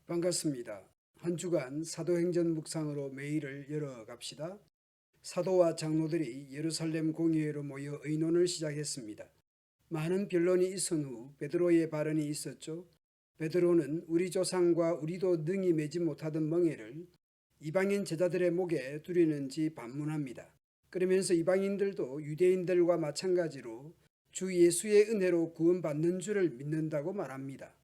반갑습니다. 한 주간 사도행전 묵상으로 매일을 열어갑시다. 사도와 장로들이 예루살렘 공회로 모여 의논을 시작했습니다. 많은 변론이 있은 후 베드로의 발언이 있었죠. 베드로는 우리 조상과 우리도 능히 매지 못하던 멍에를 이방인 제자들의 목에 두리는지 반문합니다. 그러면서 이방인들도 유대인들과 마찬가지로 주 예수의 은혜로 구원받는 줄을 믿는다고 말합니다.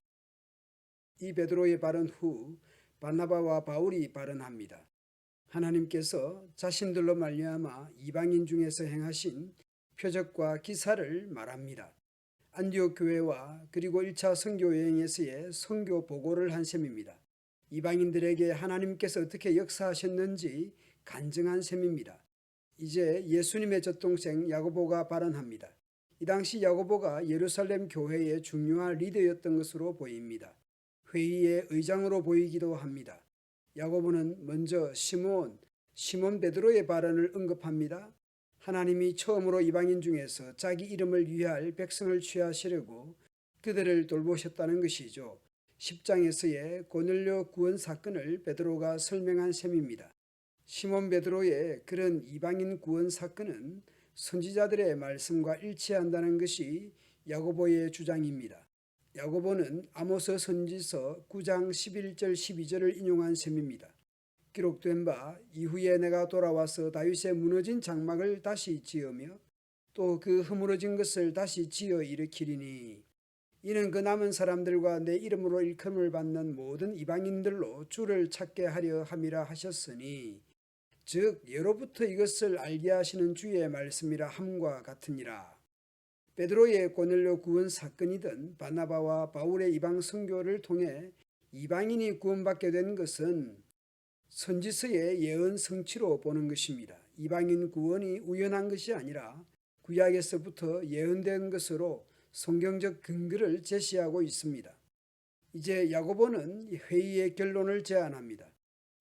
이 베드로의 발언 후 바나바와 바울이 발언합니다. 하나님께서 자신들로 말미암아 이방인 중에서 행하신 표적과 기사를 말합니다. 안디옥 교회와 그리고 1차 선교 여행에서의 선교 보고를 한 셈입니다. 이방인들에게 하나님께서 어떻게 역사하셨는지 간증한 셈입니다. 이제 예수님의 젖동생 야고보가 발언합니다. 이 당시 야고보가 예루살렘 교회의 중요한 리더였던 것으로 보입니다. 회의의 의장으로 보이기도 합니다. 야고보는 먼저 시몬 베드로의 발언을 언급합니다. 하나님이 처음으로 이방인 중에서 자기 이름을 위할 백성을 취하시려고 그들을 돌보셨다는 것이죠. 10장에서의 고넬료 구원 사건을 베드로가 설명한 셈입니다. 시몬 베드로의 그런 이방인 구원 사건은 선지자들의 말씀과 일치한다는 것이 야고보의 주장입니다. 야고보는 아모스 선지서 9장 11절 12절을 인용한 셈입니다. 기록된 바 이후에 내가 돌아와서 다윗의 무너진 장막을 다시 지으며 또 그 허물어진 것을 다시 지어 일으키리니 이는 그 남은 사람들과 내 이름으로 일컬음을 받는 모든 이방인들로 주를 찾게 하려 함이라 하셨으니 즉 예로부터 이것을 알게 하시는 주의 말씀이라 함과 같으니라. 베드로의 고넬료 구원 사건이든 바나바와 바울의 이방 선교를 통해 이방인이 구원받게 된 것은 선지서의 예언 성취로 보는 것입니다. 이방인 구원이 우연한 것이 아니라 구약에서부터 예언된 것으로 성경적 근거를 제시하고 있습니다. 이제 야고보는 회의의 결론을 제안합니다.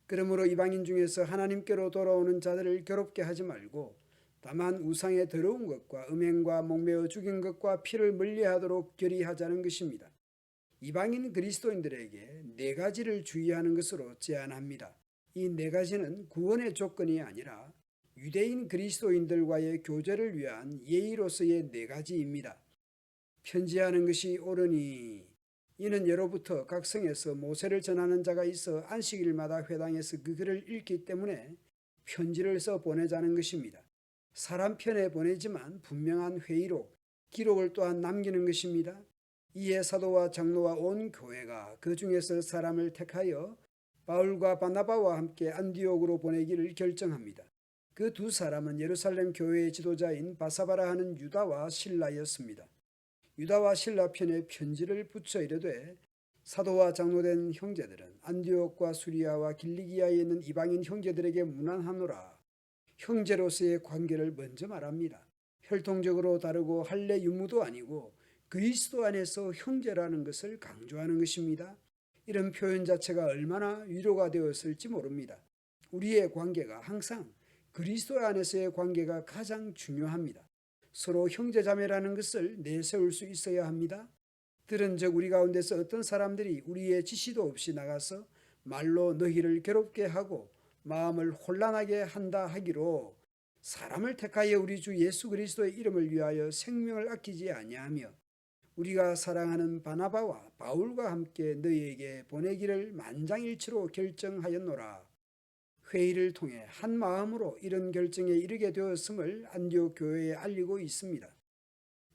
그러므로 이방인 중에서 하나님께로 돌아오는 자들을 괴롭게 하지 말고 다만 우상의 더러운 것과 음행과 목매어 죽인 것과 피를 멀리하도록 결의하자는 것입니다. 이방인 그리스도인들에게 네 가지를 주의하는 것으로 제안합니다. 이 네 가지는 구원의 조건이 아니라 유대인 그리스도인들과의 교제를 위한 예의로서의 네 가지입니다. 편지하는 것이 옳으니 이는 예로부터 각 성에서 모세를 전하는 자가 있어 안식일마다 회당에서 그 글을 읽기 때문에 편지를 써 보내자는 것입니다. 사람 편에 보내지만 분명한 회의로 기록을 또한 남기는 것입니다. 이에 사도와 장로와 온 교회가 그 중에서 사람을 택하여 바울과 바나바와 함께 안디옥으로 보내기를 결정합니다. 그 두 사람은 예루살렘 교회의 지도자인 바사바라 하는 유다와 실라였습니다. 유다와 실라 편에 편지를 붙여 이르되 사도와 장로된 형제들은 안디옥과 수리아와 길리기아에 있는 이방인 형제들에게 문안하노라. 형제로서의 관계를 먼저 말합니다. 혈통적으로 다르고 할례 유무도 아니고 그리스도 안에서 형제라는 것을 강조하는 것입니다. 이런 표현 자체가 얼마나 위로가 되었을지 모릅니다. 우리의 관계가 항상 그리스도 안에서의 관계가 가장 중요합니다. 서로 형제자매라는 것을 내세울 수 있어야 합니다. 들은즉 우리 가운데서 어떤 사람들이 우리의 지시도 없이 나가서 말로 너희를 괴롭게 하고 마음을 혼란하게 한다 하기로 사람을 택하여 우리 주 예수 그리스도의 이름을 위하여 생명을 아끼지 아니하며 우리가 사랑하는 바나바와 바울과 함께 너희에게 보내기를 만장일치로 결정하였노라. 회의를 통해 한 마음으로 이런 결정에 이르게 되었음을 안디옥 교회에 알리고 있습니다.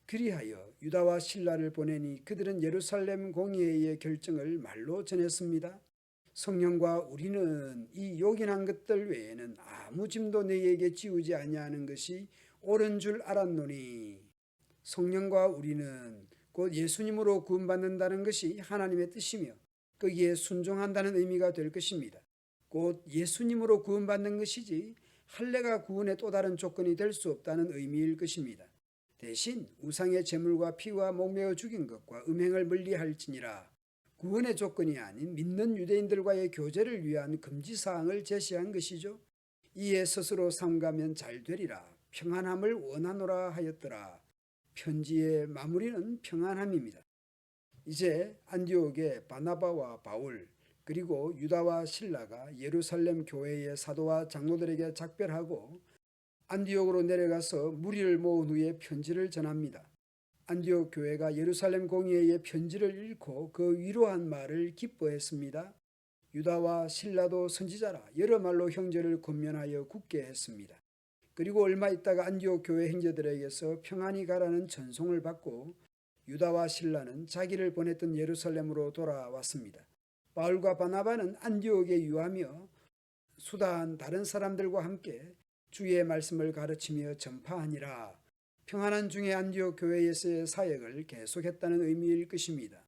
그리하여 유다와 실라를 보내니 그들은 예루살렘 공의회의 결정을 말로 전했습니다. 성령과 우리는 이 요긴한 것들 외에는 아무 짐도 너희에게 지우지 아니하는 것이 옳은 줄 알았노니 성령과 우리는 곧 예수님으로 구원받는다는 것이 하나님의 뜻이며 거기에 순종한다는 의미가 될 것입니다. 곧 예수님으로 구원받는 것이지 할례가 구원의 또 다른 조건이 될 수 없다는 의미일 것입니다. 대신 우상의 제물과 피와 목매어 죽인 것과 음행을 멀리할지니라 구원의 조건이 아닌 믿는 유대인들과의 교제를 위한 금지사항을 제시한 것이죠. 이에 스스로 삼가면 잘 되리라 평안함을 원하노라 하였더라. 편지의 마무리는 평안함입니다. 이제 안디옥의 바나바와 바울 그리고 유다와 실라가 예루살렘 교회의 사도와 장로들에게 작별하고 안디옥으로 내려가서 무리를 모은 후에 편지를 전합니다. 안디옥 교회가 예루살렘 공의회의 편지를 읽고 그 위로한 말을 기뻐했습니다. 유다와 실라도 선지자라 여러 말로 형제를 권면하여 굳게 했습니다. 그리고 얼마 있다가 안디옥 교회 형제들에게서 평안히 가라는 전송을 받고 유다와 실라는 자기를 보냈던 예루살렘으로 돌아왔습니다. 바울과 바나바는 안디옥에 유하며 수다한 다른 사람들과 함께 주의 말씀을 가르치며 전파하니라. 평안한 중에 안디옥 교회에서의 사역을 계속했다는 의미일 것입니다.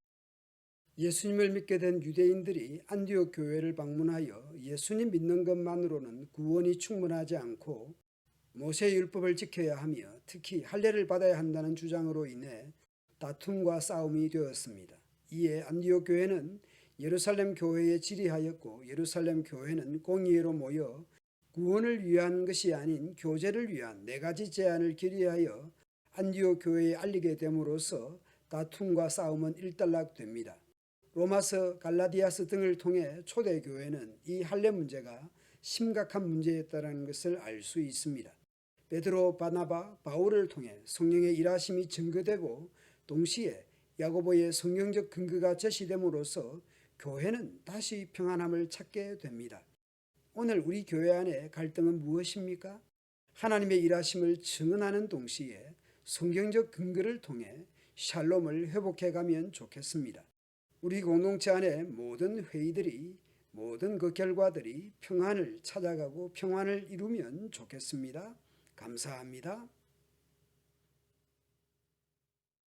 예수님을 믿게 된 유대인들이 안디옥 교회를 방문하여 예수님 믿는 것만으로는 구원이 충분하지 않고 모세의 율법을 지켜야 하며 특히 할례를 받아야 한다는 주장으로 인해 다툼과 싸움이 되었습니다. 이에 안디옥 교회는 예루살렘 교회에 질의하였고 예루살렘 교회는 공의회로 모여 구원을 위한 것이 아닌 교제를 위한 4가지 제안을 결의하여 안디옥 교회에 알리게 됨으로써 다툼과 싸움은 일단락됩니다. 로마서, 갈라디아서 등을 통해 초대교회는 이 할례 문제가 심각한 문제였다는 것을 알 수 있습니다. 베드로, 바나바, 바울을 통해 성령의 일하심이 증거되고 동시에 야고보의 성경적 근거가 제시됨으로써 교회는 다시 평안함을 찾게 됩니다. 오늘 우리 교회 안에 갈등은 무엇입니까? 하나님의 일하심을 증언하는 동시에 성경적 근거를 통해 샬롬을 회복해가면 좋겠습니다. 우리 공동체 안에 모든 회의들이 모든 그 결과들이 평안을 찾아가고 평안을 이루면 좋겠습니다. 감사합니다.